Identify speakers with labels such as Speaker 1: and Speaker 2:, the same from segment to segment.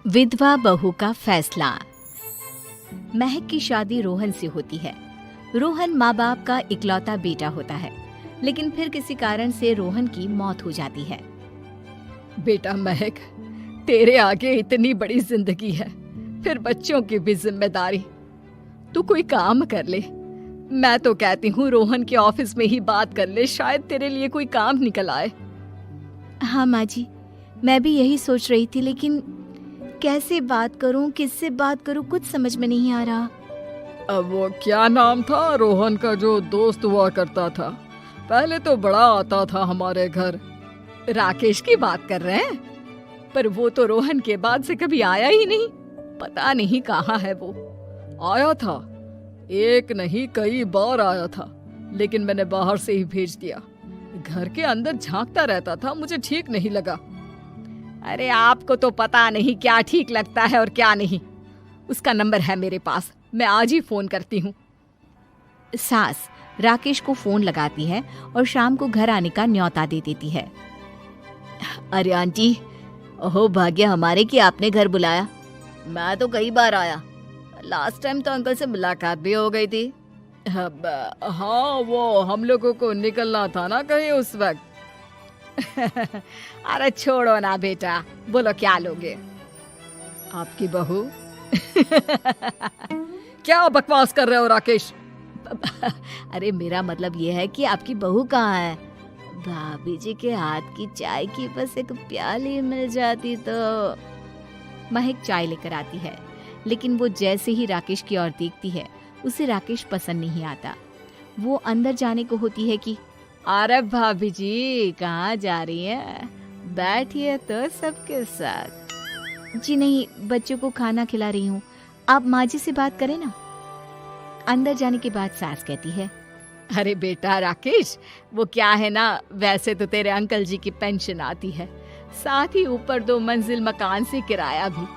Speaker 1: विधवा बहू का फैसला। महक की शादी रोहन से होती है। रोहन माँ बाप का इकलौता बेटा होता है, लेकिन फिर किसी कारण से रोहन की मौत हो जाती है।
Speaker 2: बेटा महक, तेरे आगे इतनी बड़ी जिंदगी है, फिर बच्चों की भी जिम्मेदारी। तू कोई काम कर ले। मैं तो कहती हूँ रोहन के ऑफिस में ही बात कर ले, शायद तेरे लिए कोई काम निकल आए।
Speaker 1: हाँ माँ जी, मैं भी यही सोच रही थी, लेकिन कैसे बात करूं, किससे बात करूं, कुछ समझ में नहीं आ रहा।
Speaker 2: अब वो क्या नाम था रोहन का जो दोस्त हुआ करता था, पहले तो बड़ा आता था हमारे घर। राकेश की बात कर रहे हैं? पर वो तो रोहन के बाद से कभी आया ही नहीं, पता नहीं कहाँ है वो। आया था, एक नहीं कई बार आया था, लेकिन मैंने बाहर से ही भेज दिया। घर के अंदर झांकता रहता था, मुझे ठीक नहीं लगा। अरे आपको तो पता नहीं क्या ठीक लगता है और क्या नहीं। उसका नंबर है मेरे पास, मैं आज ही फोन करती हूँ।
Speaker 1: सास राकेश को फोन लगाती है और शाम को घर आने का न्योता दे देती है।
Speaker 3: अरे आंटी, ओहो भाग्य हमारे कि आपने घर बुलाया। मैं तो कई बार आया, लास्ट टाइम तो अंकल से मुलाकात भी हो गई थी।
Speaker 2: हाँ, वो हम लोगों को निकलना था ना कहीं उस वक्त।
Speaker 3: अरे छोड़ो ना बेटा, बोलो क्या लोगे?
Speaker 2: आपकी बहू। क्या बकवास कर रहे हो राकेश?
Speaker 3: अरे मेरा मतलब ये है कि आपकी बहू कहाँ है? भाभी जी के हाथ की चाय की बस एक प्याली मिल जाती तो।
Speaker 1: महक चाय लेकर आती है, लेकिन वो जैसे ही राकेश की ओर देखती है, उसे राकेश पसंद नहीं आता। वो अंदर जाने को होती है कि
Speaker 3: अरे भाभी जी कहाँ जा रही हैं? बैठिए तो सबके साथ।
Speaker 1: जी नहीं, बच्चों को खाना खिला रही हूँ, आप माँ जी से बात करें ना। अंदर जाने के बाद सास कहती है,
Speaker 2: अरे बेटा राकेश, वो क्या है ना, वैसे तो तेरे अंकल जी की पेंशन आती है, साथ ही ऊपर 2 मंजिल मकान से किराया भी,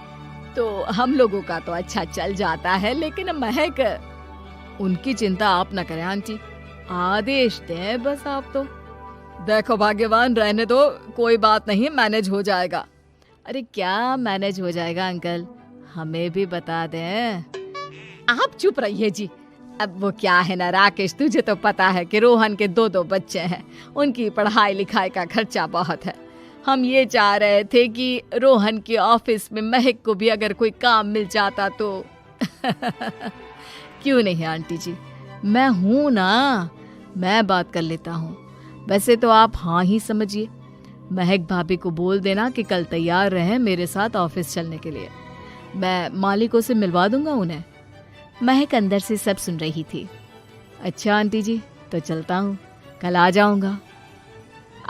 Speaker 2: तो हम लोगों का तो अच्छा चल जाता है। लेकिन महक, उनकी चिंता आप न करें आंटी, आदेश दें बस आप तो। देखो भाग्यवान, रहने दो, कोई बात नहीं, मैनेज हो जाएगा।
Speaker 3: अरे क्या मैनेज हो जाएगा अंकल, हमें भी बता दें।
Speaker 2: आप चुप रहिए जी। अब वो क्या है ना राकेश, तुझे तो पता है कि रोहन के 2 बच्चे हैं, उनकी पढ़ाई लिखाई का खर्चा बहुत है। हम ये चाह रहे थे कि रोहन के ऑफिस में महक को भी अगर कोई काम मिल जाता तो।
Speaker 3: क्यों नहीं आंटी जी, मैं हूं ना, मैं बात कर लेता हूँ। वैसे तो आप हाँ ही समझिए। महक भाभी को बोल देना कि कल तैयार रहें मेरे साथ ऑफिस चलने के लिए, मैं मालिकों से मिलवा दूंगा उन्हें।
Speaker 1: महक अंदर से सब सुन रही थी।
Speaker 3: अच्छा आंटी जी, तो चलता हूँ, कल आ जाऊंगा।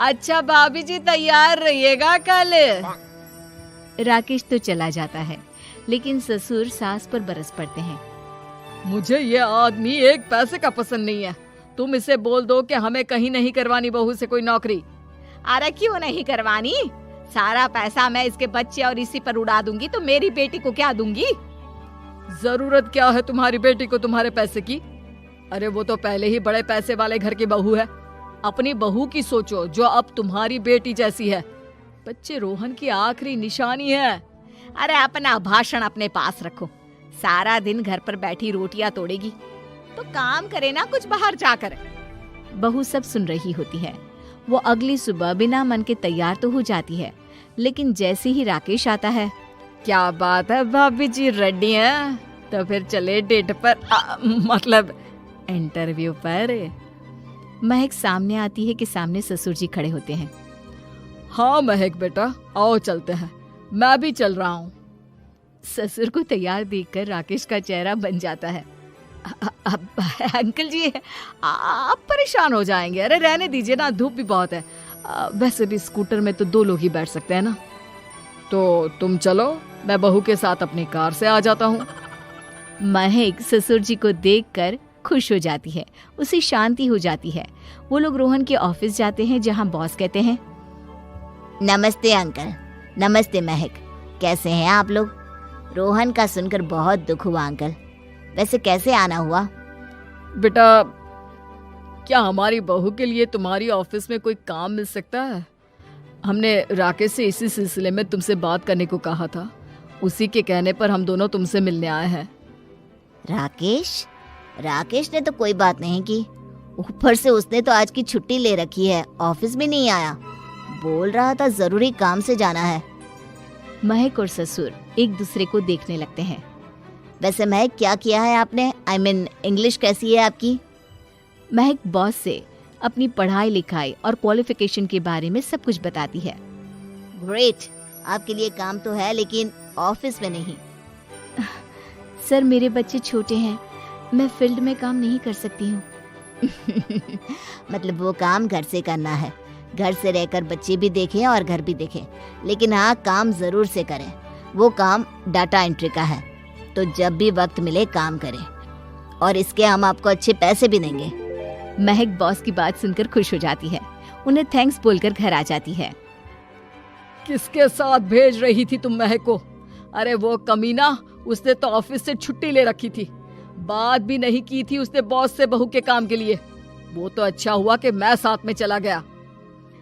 Speaker 2: अच्छा भाभी जी, तैयार रहिएगा कल।
Speaker 1: राकेश तो चला जाता है, लेकिन ससुर सास पर बरस पड़ते हैं।
Speaker 2: मुझे ये आदमी एक पैसे का पसंद नहीं है। तुम इसे बोल दो कि हमें कहीं नहीं करवानी बहू से कोई नौकरी।
Speaker 3: अरे क्यों नहीं करवानी? सारा पैसा मैं इसके बच्चे और इसी पर उड़ा दूंगी, तो मेरी बेटी को क्या दूंगी?
Speaker 2: जरूरत क्या है तुम्हारी बेटी को तुम्हारे पैसे की? अरे वो तो पहले ही बड़े पैसे वाले घर की बहू है। अपनी बहू की सोचो जो अब तुम्हारी बेटी जैसी है। बच्चे रोहन की आखिरी निशानी है।
Speaker 3: अरे अपना भाषण अपने पास रखो, सारा दिन घर पर बैठी रोटियां तोड़ेगी, तो काम करे ना कुछ बाहर जाकर।
Speaker 1: बहू सब सुन रही होती है। वो अगली सुबह बिना मन के तैयार तो हो जाती है, लेकिन जैसे ही राकेश आता है,
Speaker 2: क्या बात है भाभी जी, रेडी हैं? तो फिर चले डेट पर, मतलब इंटरव्यू पर।
Speaker 1: महक सामने आती है कि सामने ससुर जी खड़े होते हैं।
Speaker 2: हाँ महक बेटा, आओ चलते हैं, मैं भी चल रहा हूँ।
Speaker 1: ससुर को तैयार देखकर राकेश का चेहरा बन जाता है।
Speaker 2: अब अंकल जी, आप परेशान हो जाएंगे। अरे रहने दीजिए ना, धूप भी बहुत है। वैसे भी स्कूटर में तो 2 लोग ही बैठ सकते हैं ना। तो तुम चलो, मैं बहू के साथ अपनी कार से आ जाता हूँ।
Speaker 1: महक ससुर जी को देखकर खुश हो जाती है, उसे शांति हो जाती है। वो लोग रोहन के ऑफिस जाते हैं, जहाँ बॉस कहते हैं,
Speaker 3: नमस्ते अंकल। नमस्ते महक, कैसे हैं आप लोग? रोहन का सुनकर बहुत दुख हुआ अंकल, वैसे कैसे आना हुआ?
Speaker 2: बेटा, क्या हमारी बहू के लिए तुम्हारी ऑफिस में कोई काम मिल सकता है? हमने राकेश से इसी सिलसिले में तुमसे बात करने को कहा था,
Speaker 3: उसी के कहने पर हम दोनों तुमसे मिलने आए हैं।
Speaker 4: राकेश ने तो कोई बात नहीं की, ऊपर से उसने तो आज की छुट्टी ले रखी है, ऑफिस भी नहीं आया। बोल रहा था जरूरी काम से जाना है।
Speaker 1: महक और ससुर एक दूसरे को देखने लगते हैं।
Speaker 4: वैसे महक, क्या किया है आपने? इंग्लिश कैसी है आपकी?
Speaker 1: महक बॉस से अपनी पढ़ाई लिखाई और क्वालिफिकेशन के बारे में सब कुछ बताती है।
Speaker 4: ग्रेट, आपके लिए काम तो है लेकिन ऑफिस में नहीं।
Speaker 1: सर, मेरे बच्चे छोटे हैं, मैं फील्ड में काम नहीं कर सकती हूँ।
Speaker 4: मतलब वो काम घर से करना है, घर से रहकर बच्चे भी देखें और घर भी देखें, लेकिन हाँ, काम जरूर से करें। वो काम डाटा एंट्री का है, तो जब भी वक्त मिले काम करें, और इसके हम आपको अच्छे पैसे भी देंगे।
Speaker 1: महक बॉस की बात सुनकर खुश हो जाती है, उन्हें थैंक्स बोलकर घर आ जाती है।
Speaker 2: किसके साथ भेज रही थी तुम महक को? अरे वो कमीना, उसने तो ऑफिस से छुट्टी ले रखी थी, बात भी नहीं की थी उसने बॉस से बहू के काम के लिए। वो तो अच्छा हुआ कि मैं साथ में चला गया।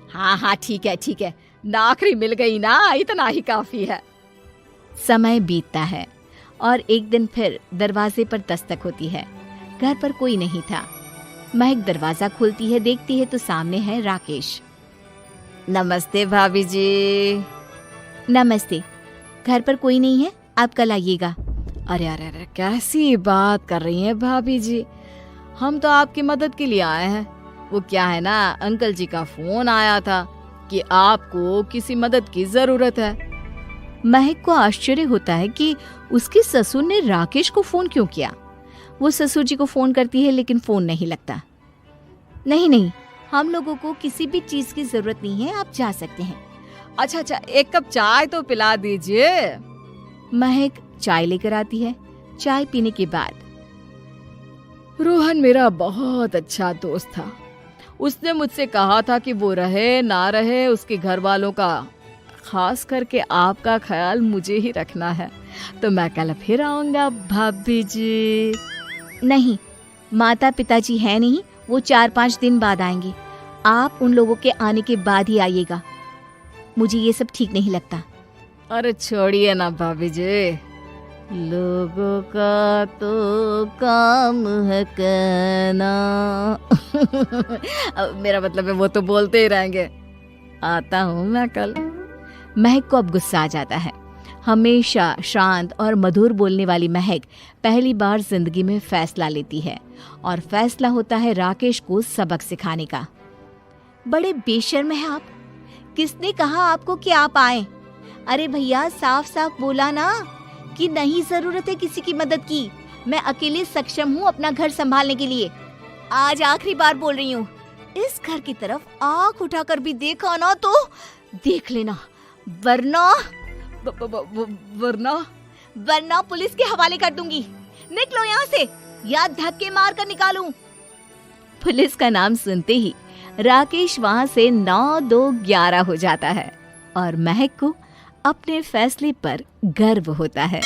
Speaker 3: हाँ, ठीक है, नौकरी मिल गई ना, इतना ही काफी है।
Speaker 1: समय बीतता है और एक दिन फिर दरवाजे पर दस्तक होती है। घर पर कोई नहीं था। महक दरवाजा खोलती है, देखती है तो सामने है राकेश।
Speaker 3: नमस्ते भाभी जी।
Speaker 1: नमस्ते, घर पर कोई नहीं है, आप कल आइएगा।
Speaker 3: अरे कैसी बात कर रही हैं भाभी जी, हम तो आपकी मदद के लिए आए हैं। वो क्या है ना, अंकल जी का फोन आया था कि आपको किसी मदद की जरूरत है।
Speaker 1: महक को आश्चर्य होता है कि उसके ससुर ने राकेश को फोन क्यों किया। वो ससुर जी को फोन करती है लेकिन फोन नहीं लगता। नहीं, हम लोगों को किसी भी चीज की जरूरत नहीं है, आप जा सकते हैं।
Speaker 3: अच्छा, एक कप चाय तो पिला दीजिए।
Speaker 1: महक चाय लेकर आती है। चाय पीने के बाद,
Speaker 3: रोहन मेरा बहुत अच्छा दोस्त था। उसने मुझसे कहा था कि वो रहे ना रहे, उसके घर वालों का, खास करके आपका ख्याल मुझे ही रखना है। तो मैं कल फिर आऊंगा भाभी जी।
Speaker 1: नहीं, माता पिताजी है नहीं, वो 4-5 दिन बाद आएंगे। आप उन लोगों के आने के बाद ही आइएगा। मुझे ये सब ठीक नहीं लगता।
Speaker 3: अरे छोड़िए ना भाभी जी, लोगों का तो काम है कहना। मेरा मतलब है वो तो बोलते ही रहेंगे। आता हूँ मैं कल।
Speaker 1: महक को अब गुस्सा आ जाता है। हमेशा शांत और मधुर बोलने वाली महक पहली बार जिंदगी में फैसला लेती है, और फैसला होता है राकेश को सबक सिखाने का। बड़े बेशर्म हैं आप। किसने कहा आपको कि आप आए? अरे भैया, साफ साफ बोला ना कि नहीं जरूरत है किसी की मदद की। मैं अकेले सक्षम हूँ अपना घर संभालने के लिए। आज आखिरी बार बोल रही हूँ, इस घर की तरफ आंख उठाकर भी देखा ना तो देख लेना, वरना पुलिस के हवाले कर दूंगी। निकलो यहाँ से, या धक्के मार कर निकालूं। पुलिस का नाम सुनते ही राकेश वहाँ से 9-2-11 हो जाता है, और महक को अपने फैसले पर गर्व होता है।